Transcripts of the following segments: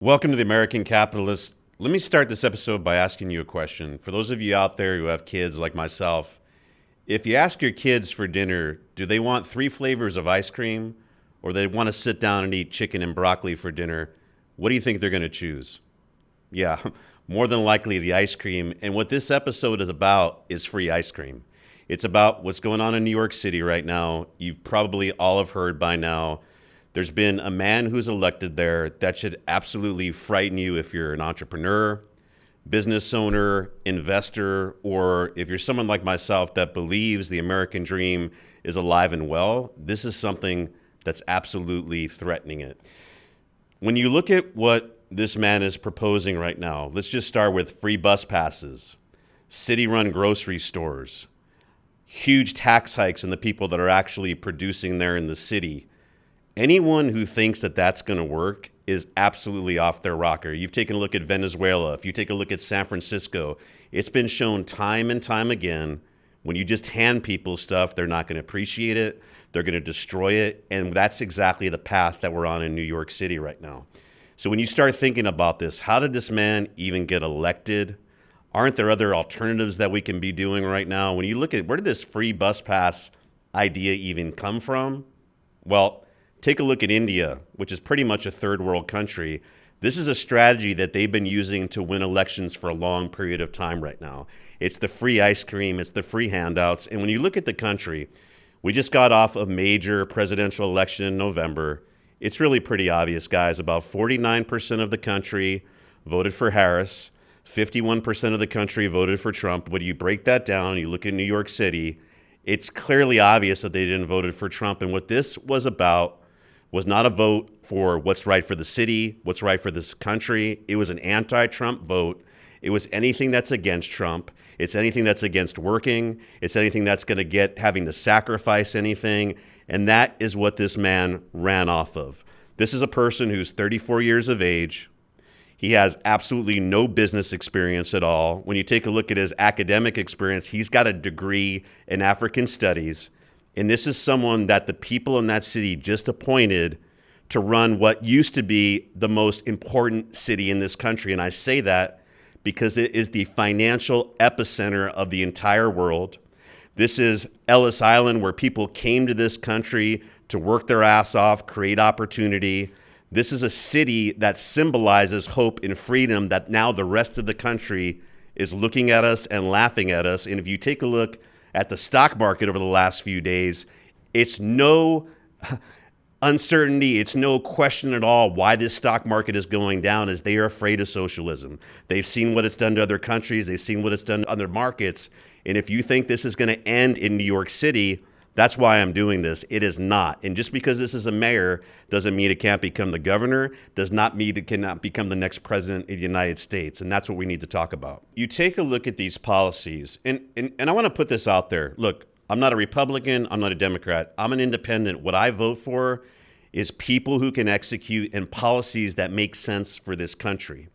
Welcome to the American Capitalist. Let me start this episode by asking you a question. For those of you out there who have kids like myself, if you ask your kids for dinner, do they want three flavors of ice cream or they want to sit down and eat chicken and broccoli for dinner? What do you think they're going to choose? Yeah, more than likely the ice cream. And what this episode is about is free ice cream. It's about what's going on in New York City right now. You've probably all have heard by now. There's been a man who's elected there that should absolutely frighten you if you're an entrepreneur, business owner, investor, or if you're someone like myself that believes the American dream is alive and well. This is something that's absolutely threatening it. When you look at what this man is proposing right now, let's just start with free bus passes, city-run grocery stores, huge tax hikes on the people that are actually producing there in the city. Anyone who thinks that that's going to work is absolutely off their rocker. You've taken a look at Venezuela. If you take a look at San Francisco, it's been shown time and time again, when you just hand people stuff, they're not going to appreciate it. They're going to destroy it. And that's exactly the path that we're on in New York City right now. So when you start thinking about this, how did this man even get elected? Aren't there other alternatives that we can be doing right now? When you look at where did this free bus pass idea even come from? Well, take a look at India, which is pretty much a third world country. This is a strategy that they've been using to win elections for a long period of time right now. It's the free ice cream, it's the free handouts. And when you look at the country, we just got off a major presidential election in November. It's really pretty obvious, guys. About 49% of the country voted for Harris. 51% of the country voted for Trump. When you break that down, you look at New York City, it's clearly obvious that they didn't vote for Trump. And what this was about was not a vote for what's right for the city, what's right for this country. It was an anti-Trump vote. It was anything that's against Trump. It's anything that's against working. It's anything that's going to get having to sacrifice anything. And that is what this man ran off of. This is a person who's 34 years of age. He has absolutely no business experience at all. When you take a look at his academic experience, he's got a degree in African studies. And this is someone that the people in that city just appointed to run what used to be the most important city in this country. And I say that because it is the financial epicenter of the entire world. This is Ellis Island, where people came to this country to work their ass off, create opportunity. This is a city that symbolizes hope and freedom that now the rest of the country is looking at us and laughing at us. And if you take a look at the stock market over the last few days, it's no uncertainty, it's no question at all why this stock market is going down, is they are afraid of socialism. They've seen what it's done to other countries, they've seen what it's done to other markets, and if you think this is going to end in New York City, that's why I'm doing this. It is not. And just because this is a mayor doesn't mean it can't become the governor, does not mean it cannot become the next president of the United States. And that's what we need to talk about. You take a look at these policies, and I want to put this out there. Look, I'm not a Republican, I'm not a Democrat, I'm an independent. What I vote for is people who can execute and policies that make sense for this country.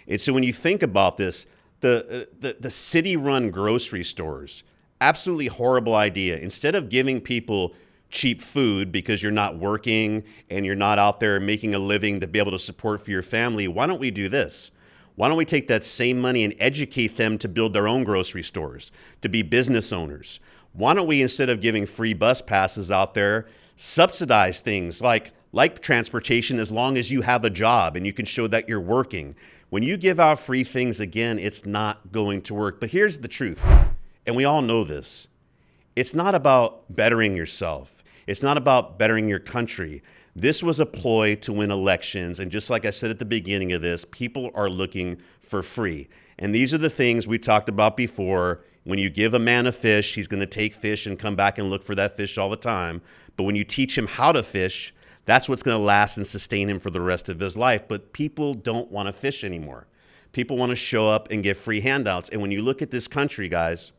And so when you think about this, the city-run grocery stores, absolutely horrible idea. Instead of giving people cheap food because you're not working and you're not out there making a living to be able to support for your family, why don't we do this? Why don't we take that same money and educate them to build their own grocery stores, to be business owners? Why don't we, instead of giving free bus passes out there, subsidize things like transportation as long as you have a job and you can show that you're working? When you give out free things, again, it's not going to work. But here's the truth. And we all know this. It's not about bettering yourself. It's not about bettering your country. This was a ploy to win elections. And just like I said at the beginning of this, people are looking for free. And these are the things we talked about before. When you give a man a fish, he's going to take fish and come back and look for that fish all the time. But when you teach him how to fish, that's what's going to last and sustain him for the rest of his life. But people don't want to fish anymore. People want to show up and get free handouts. And when you look at this country, guys,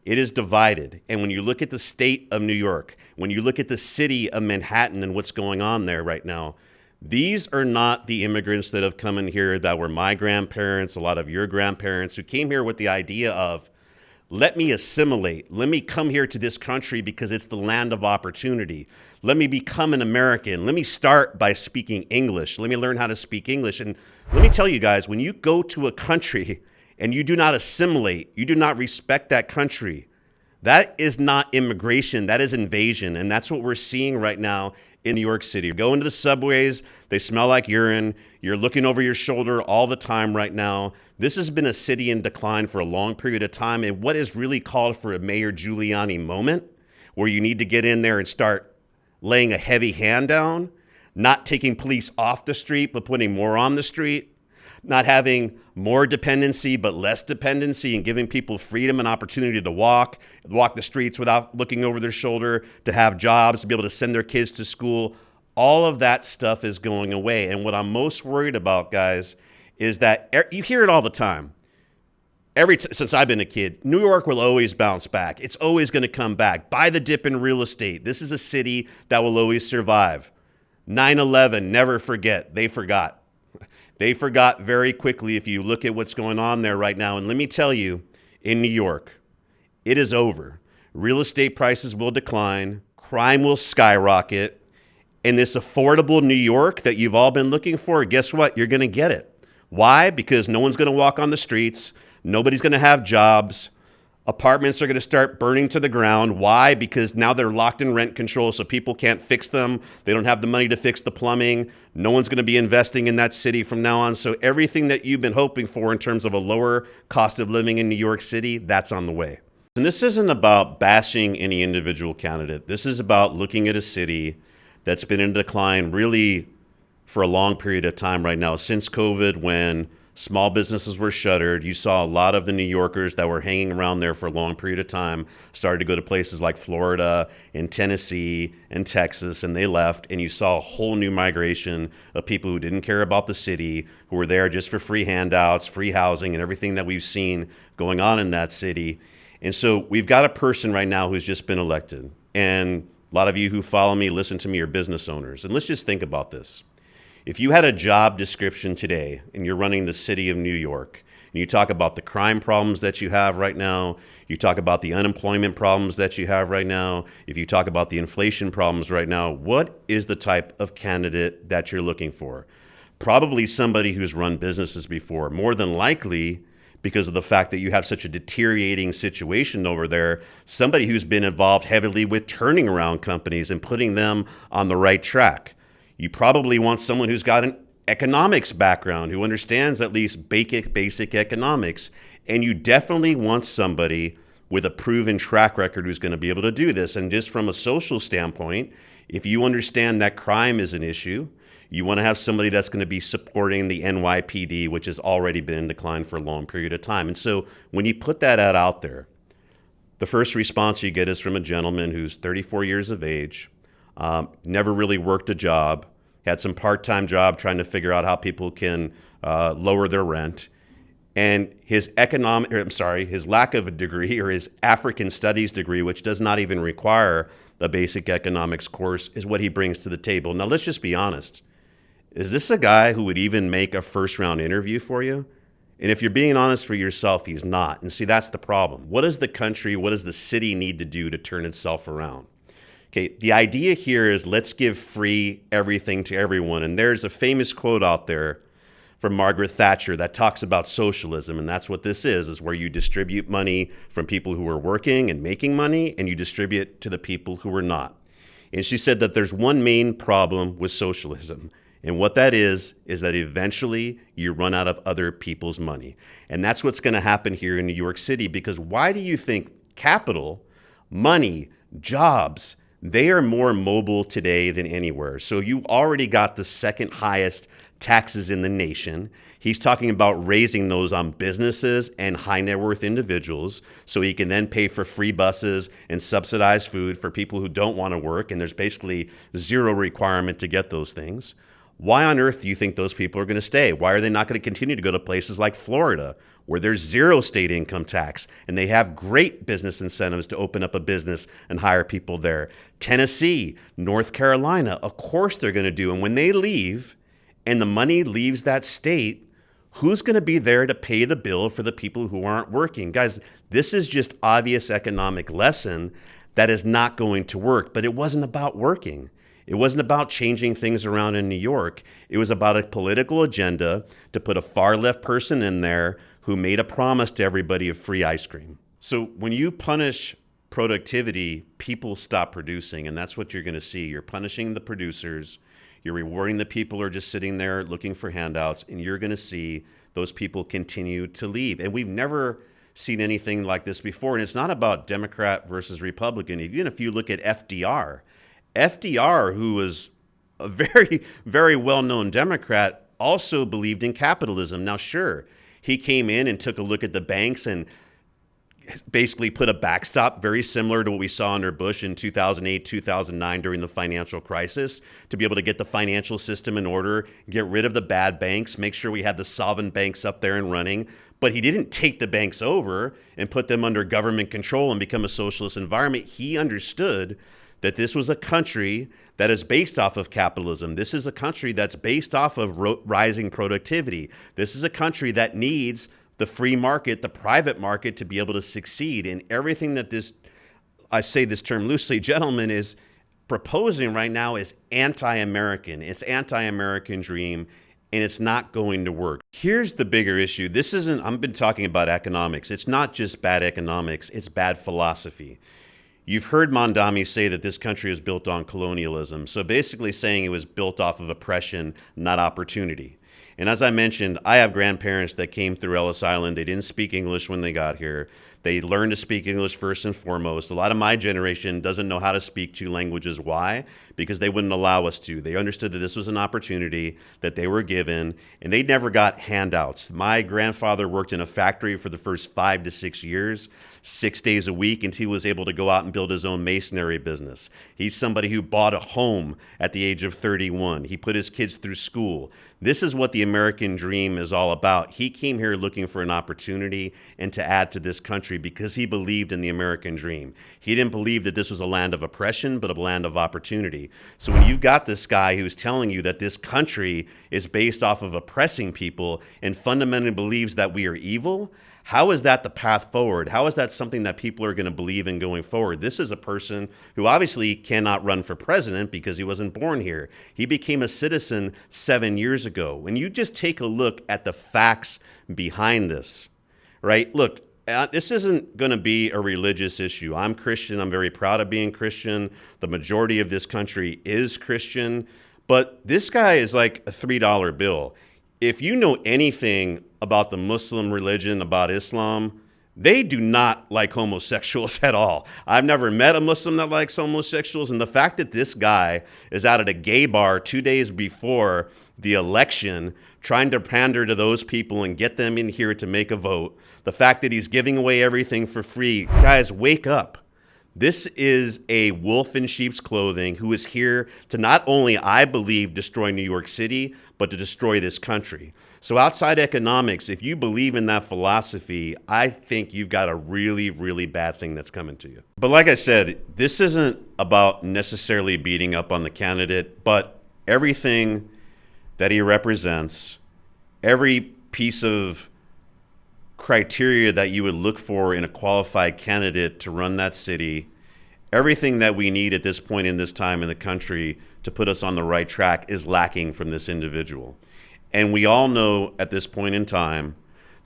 it is divided. And when you look at the state of New York, when you look at the city of Manhattan and what's going on there right now, these are not the immigrants that have come in here that were my grandparents, a lot of your grandparents, who came here with the idea of, let me assimilate. Let me come here to this country because it's the land of opportunity. Let me become an American. Let me start by speaking English. Let me learn how to speak English. And Let me tell you guys, when you go to a country and you do not assimilate, you do not respect that country, that is not immigration, that is invasion. And that's what we're seeing right now in New York City. Go into the subways, they smell like urine. You're looking over your shoulder all the time right now. This has been a city in decline for a long period of time. And what is really called for a Mayor Giuliani moment, where you need to get in there and start laying a heavy hand down, not taking police off the street, but putting more on the street, not having more dependency, but less dependency, and giving people freedom and opportunity to walk the streets without looking over their shoulder, to have jobs, to be able to send their kids to school. All of that stuff is going away. And what I'm most worried about, guys, is that you hear it all the time. Since I've been a kid, New York will always bounce back. It's always going to come back. Buy the dip in real estate. This is a city that will always survive. 9/11, never forget. They forgot. They forgot very quickly if you look at what's going on there right now. And let me tell you, in New York, it is over. Real estate prices will decline. Crime will skyrocket. And this affordable New York that you've all been looking for, guess what? You're going to get it. Why? Because no one's going to walk on the streets. Nobody's going to have jobs. Apartments are going to start burning to the ground. Why? Because now they're locked in rent control, so people can't fix them. They don't have the money to fix the plumbing. No one's going to be investing in that city from now on. So everything that you've been hoping for in terms of a lower cost of living in New York City, that's on the way. And this isn't about bashing any individual candidate. This is about looking at a city that's been in decline really for a long period of time right now. Since COVID, when small businesses were shuttered, you saw a lot of the New Yorkers that were hanging around there for a long period of time started to go to places like Florida and Tennessee and Texas, and they left. And you saw a whole new migration of people who didn't care about the city, who were there just for free handouts, free housing, and everything that we've seen going on in that city. And so we've got a person right now who's just been elected. And a lot of you who follow me, listen to me, are business owners. And let's just think about this. If you had a job description today and you're running the city of New York, and you talk about the crime problems that you have right now, you talk about the unemployment problems that you have right now, if you talk about the inflation problems right now, what is the type of candidate that you're looking for? Probably somebody who's run businesses before, more than likely, because of the fact that you have such a deteriorating situation over there, somebody who's been involved heavily with turning around companies and putting them on the right track. You probably want someone who's got an economics background, who understands at least basic economics. And you definitely want somebody with a proven track record who's going to be able to do this. And just from a social standpoint, if you understand that crime is an issue, you want to have somebody that's going to be supporting the NYPD, which has already been in decline for a long period of time. And so when you put that ad out there, the first response you get is from a gentleman who's 34 years of age, never really worked a job, had some part-time job trying to figure out how people can lower their rent. And his lack of a degree, or his African studies degree, which does not even require a basic economics course, is what he brings to the table. Now, let's just be honest. Is this a guy who would even make a first-round interview for you? And if you're being honest for yourself, he's not. And see, that's the problem. What does the country, what does the city need to do to turn itself around? Okay, the idea here is let's give free everything to everyone. And there's a famous quote out there from Margaret Thatcher that talks about socialism. And that's what this is where you distribute money from people who are working and making money, and you distribute it to the people who are not. And she said that there's one main problem with socialism. And what that is that eventually you run out of other people's money. And that's what's going to happen here in New York City, because why do you think capital, money, jobs, they are more mobile today than anywhere? So you've already got the second highest taxes in the nation. He's talking about raising those on businesses and high net worth individuals so he can then pay for free buses and subsidized food for people who don't want to work. And there's basically zero requirement to get those things. Why on earth do you think those people are going to stay? Why are they not going to continue to go to places like Florida, where there's zero state income tax and they have great business incentives to open up a business and hire people there? Tennessee, North Carolina, of course they're going to do. And when they leave and the money leaves that state, who's going to be there to pay the bill for the people who aren't working? Guys, this is just obvious economic lesson that is not going to work. But it wasn't about working. It wasn't about changing things around in New York. It was about a political agenda to put a far left person in there who made a promise to everybody of free ice cream. So when you punish productivity, people stop producing, and that's what you're going to see. You're punishing the producers, you're rewarding the people who are just sitting there looking for handouts, and you're going to see those people continue to leave. And we've never seen anything like this before. And it's not about Democrat versus Republican. Even if you look at FDR, who was a very, very well-known Democrat, also believed in capitalism. Now, sure, he came in and took a look at the banks and basically put a backstop very similar to what we saw under Bush in 2008, 2009 during the financial crisis to be able to get the financial system in order, get rid of the bad banks, make sure we had the solvent banks up there and running. But he didn't take the banks over and put them under government control and become a socialist environment. He understood that this was a country that is based off of capitalism. This is a country that's based off of rising productivity. This is a country that needs the free market, the private market, to be able to succeed. And everything that this, I say this term loosely, gentleman is proposing right now is anti-American. It's anti-American dream, and it's not going to work. Here's the bigger issue. I've been talking about economics. It's not just bad economics, it's bad philosophy. You've heard Mamdani say that this country is built on colonialism. So basically saying it was built off of oppression, not opportunity. And as I mentioned, I have grandparents that came through Ellis Island. They didn't speak English when they got here. They learned to speak English first and foremost. A lot of my generation doesn't know how to speak two languages. Why? Because they wouldn't allow us to. They understood that this was an opportunity that they were given, and they never got handouts. My grandfather worked in a factory for the first 5 to 6 years, 6 days a week, until he was able to go out and build his own masonry business. He's somebody who bought a home at the age of 31. He put his kids through school. This is what the American dream is all about. He came here looking for an opportunity and to add to this country because he believed in the American dream. He didn't believe that this was a land of oppression, but a land of opportunity. So when you've got this guy who's telling you that this country is based off of oppressing people and fundamentally believes that we are evil, how is that the path forward? How is that something that people are going to believe in going forward? This is a person who obviously cannot run for president because he wasn't born here. He became a citizen 7 years ago. When you just take a look at the facts behind this, right? Look, this isn't going to be a religious issue. I'm Christian. I'm very proud of being Christian. The majority of this country is Christian. But this guy is like a $3 bill. If you know anything about the Muslim religion, about Islam, they do not like homosexuals at all. I've never met a Muslim that likes homosexuals. And the fact that this guy is out at a gay bar 2 days before the election trying to pander to those people and get them in here to make a vote, the fact that he's giving away everything for free, guys, wake up. This is a wolf in sheep's clothing who is here to not only, I believe, destroy New York City, but to destroy this country. So outside economics, if you believe in that philosophy, I think you've got a really, really bad thing that's coming to you. But like I said, this isn't about necessarily beating up on the candidate, but everything that he represents, every piece of criteria that you would look for in a qualified candidate to run that city, everything that we need at this point in this time in the country to put us on the right track is lacking from this individual. And we all know at this point in time,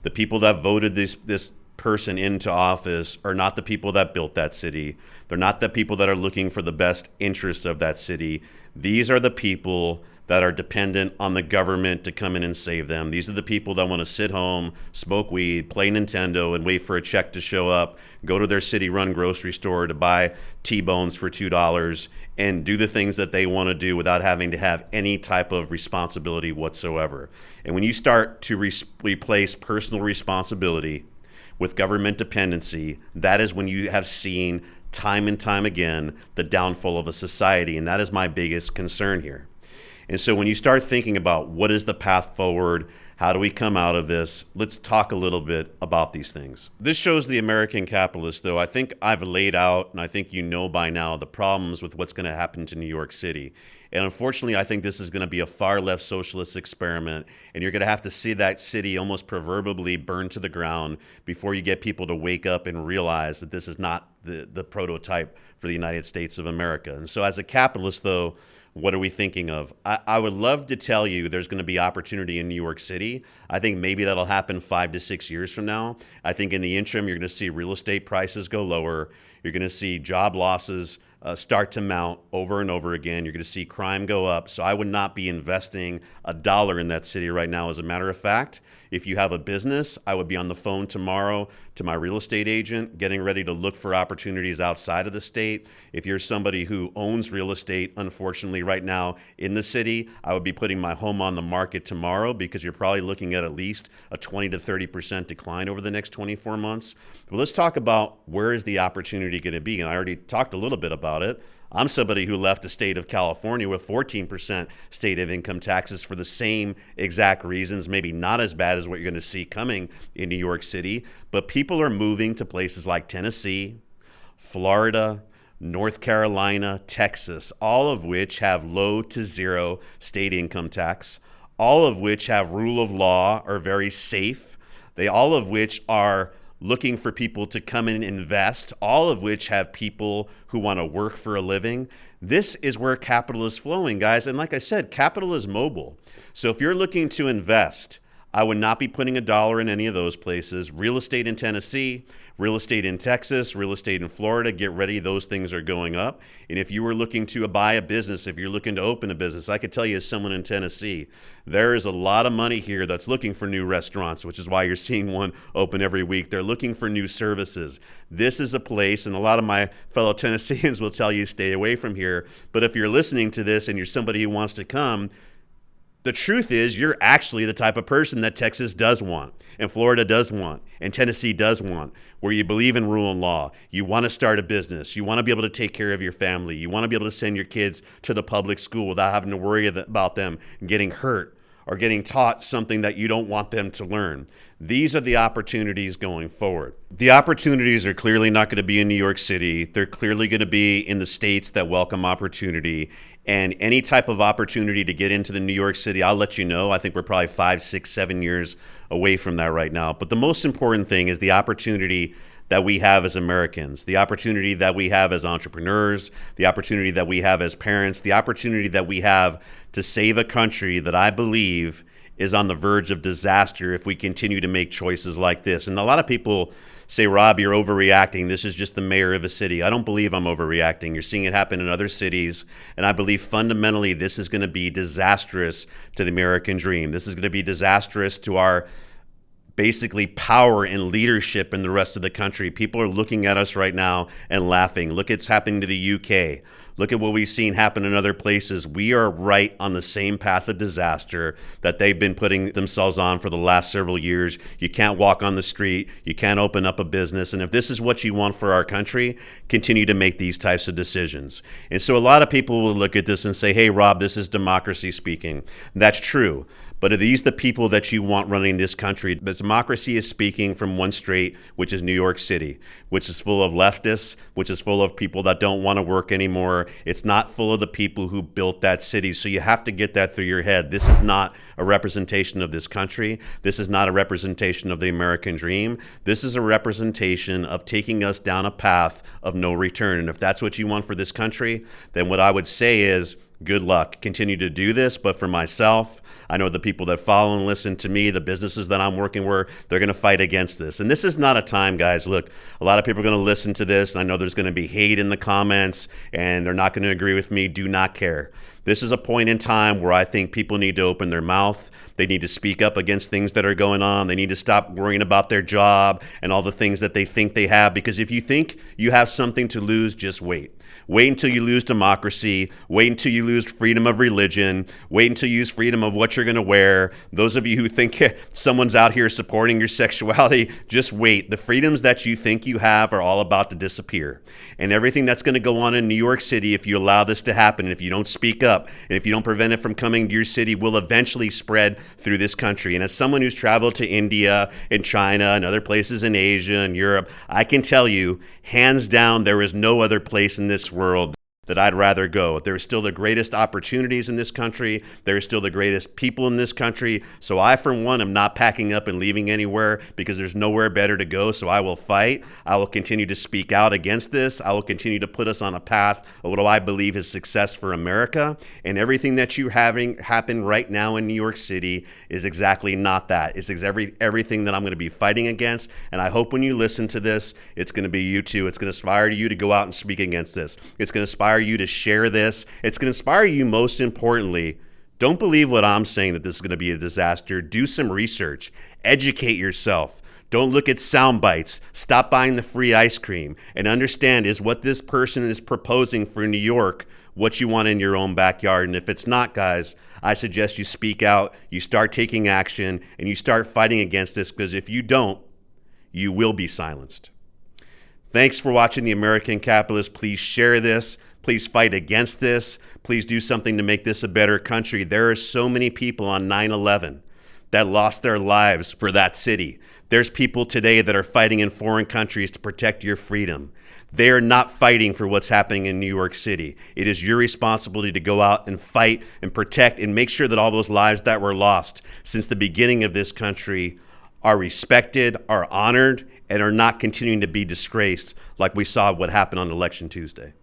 the people that voted this person into office are not the people that built that city. They're not the people that are looking for the best interest of that city. These are the people that are dependent on the government to come in and save them. These are the people that want to sit home, smoke weed, play Nintendo, and wait for a check to show up, go to their city-run grocery store to buy T-bones for $2, and do the things that they want to do without having to have any type of responsibility whatsoever. And when you start to replace personal responsibility with government dependency, that is when you have seen time and time again the downfall of a society, and that is my biggest concern here. And so when you start thinking about what is the path forward, how do we come out of this, let's talk a little bit about these things. This shows the American capitalist, though. I think I've laid out, and I think you know by now, the problems with what's going to happen to New York City. And unfortunately, I think this is going to be a far left socialist experiment, and you're going to have to see that city almost proverbially burned to the ground before you get people to wake up and realize that this is not the prototype for the United States of America. And so as a capitalist, though, What are we thinking of? I would love to tell you there's going to be opportunity in New York City. I think maybe that'll happen 5 to 6 years from now. I think in the interim, you're going to see real estate prices go lower. You're going to see job losses start to mount over and over again. You're going to see crime go up. So I would not be investing a dollar in that city right now. As a matter of fact, if you have a business, I would be on the phone tomorrow to my real estate agent, getting ready to look for opportunities outside of the state. If you're somebody who owns real estate, unfortunately, right now in the city, I would be putting my home on the market tomorrow, because you're probably looking at least a 20 to 30% decline over the next 24 months. But let's talk about where is the opportunity going to be. And I already talked a little bit about it. I'm somebody who left the state of California with 14% state of income taxes for the same exact reasons, maybe not as bad as what you're going to see coming in New York City, but people are moving to places like Tennessee, Florida, North Carolina, Texas, all of which have low to zero state income tax, all of which have rule of law, are very safe. All of which are looking for people to come in and invest, all of which have people who want to work for a living. This is where capital is flowing, guys. And like I said, capital is mobile. So if you're looking to invest, I would not be putting a dollar in any of those places. Real estate in Tennessee, real estate in Texas, real estate in Florida, get ready. Those things are going up. And if you were looking to buy a business, if you're looking to open a business, I could tell you as someone in Tennessee, there is a lot of money here that's looking for new restaurants, which is why you're seeing one open every week. They're looking for new services. This is a place, and a lot of my fellow Tennesseans will tell you stay away from here. But if you're listening to this and you're somebody who wants to come, the truth is you're actually the type of person that Texas does want, and Florida does want, and Tennessee does want, where you believe in rule and law. You want to start a business. You want to be able to take care of your family. You want to be able to send your kids to the public school without having to worry about them getting hurt or getting taught something that you don't want them to learn. These are the opportunities going forward. The opportunities are clearly not going to be in New York City. They're clearly going to be in the states that welcome opportunity. And any type of opportunity to get into the New York City, I'll let you know. I think we're probably 5, 6, 7 years away from that right now. But the most important thing is the opportunity that we have as Americans, the opportunity that we have as entrepreneurs, the opportunity that we have as parents, the opportunity that we have to save a country that I believe is on the verge of disaster if we continue to make choices like this. And a lot of people say, Rob, you're overreacting. This is just the mayor of a city. I don't believe I'm overreacting. You're seeing it happen in other cities. And I believe fundamentally this is going to be disastrous to the American dream. This is going to be disastrous to our basically power and leadership in the rest of the country. People are looking at us right now and laughing. Look at what's happening to the UK. Look at what we've seen happen in other places. We are right on the same path of disaster that they've been putting themselves on for the last several years. You can't walk on the street. You can't open up a business. And if this is what you want for our country, continue to make these types of decisions. And so a lot of people will look at this and say, hey, Rob, this is democracy speaking. That's true. But are these the people that you want running this country? The democracy is speaking from one strait, which is New York City, which is full of leftists, which is full of people that don't want to work anymore. It's not full of the people who built that city. So you have to get that through your head. This is not a representation of this country. This is not a representation of the American dream. This is a representation of taking us down a path of no return. And if that's what you want for this country, then what I would say is, good luck. Continue to do this. But for myself, I know the people that follow and listen to me, the businesses that I'm working with, they're going to fight against this. And this is not a time, guys. Look, a lot of people are going to listen to this, and I know there's going to be hate in the comments, and they're not going to agree with me. Do not care. This is a point in time where I think people need to open their mouth. They need to speak up against things that are going on. They need to stop worrying about their job and all the things that they think they have. Because if you think you have something to lose, just wait. Wait until you lose democracy. Wait until you lose freedom of religion. Wait until you lose freedom of what you're going to wear. Those of you who think someone's out here supporting your sexuality, just wait. The freedoms that you think you have are all about to disappear. And everything that's going to go on in New York City, if you allow this to happen, and if you don't speak up, and if you don't prevent it from coming to your city, will eventually spread through this country. And as someone who's traveled to India and China and other places in Asia and Europe, I can tell you, hands down, there is no other place in this world that I'd rather go. There are still the greatest opportunities in this country. There are still the greatest people in this country. So I, for one, am not packing up and leaving anywhere because there's nowhere better to go. So I will fight. I will continue to speak out against this. I will continue to put us on a path of what I believe is success for America. And everything that you having happen right now in New York City is exactly not that. It's everything that I'm going to be fighting against. And I hope when you listen to this, it's going to be you too. It's going to inspire you to go out and speak against this. It's going to inspire you to share this. It's going to inspire you, most importantly, don't believe what I'm saying that this is going to be a disaster. Do some research. Educate yourself. Don't look at sound bites. Stop buying the free ice cream and understand, is what this person is proposing for New York what you want in your own backyard? And if it's not, guys, I suggest you speak out, you start taking action, and you start fighting against this, because if you don't, you will be silenced. Thanks for watching The American Capitalist. Please share this. Please fight against this. Please do something to make this a better country. There are so many people on 9/11 that lost their lives for that city. There's people today that are fighting in foreign countries to protect your freedom. They are not fighting for what's happening in New York City. It is your responsibility to go out and fight and protect and make sure that all those lives that were lost since the beginning of this country are respected, are honored, and are not continuing to be disgraced like we saw what happened on Election Tuesday.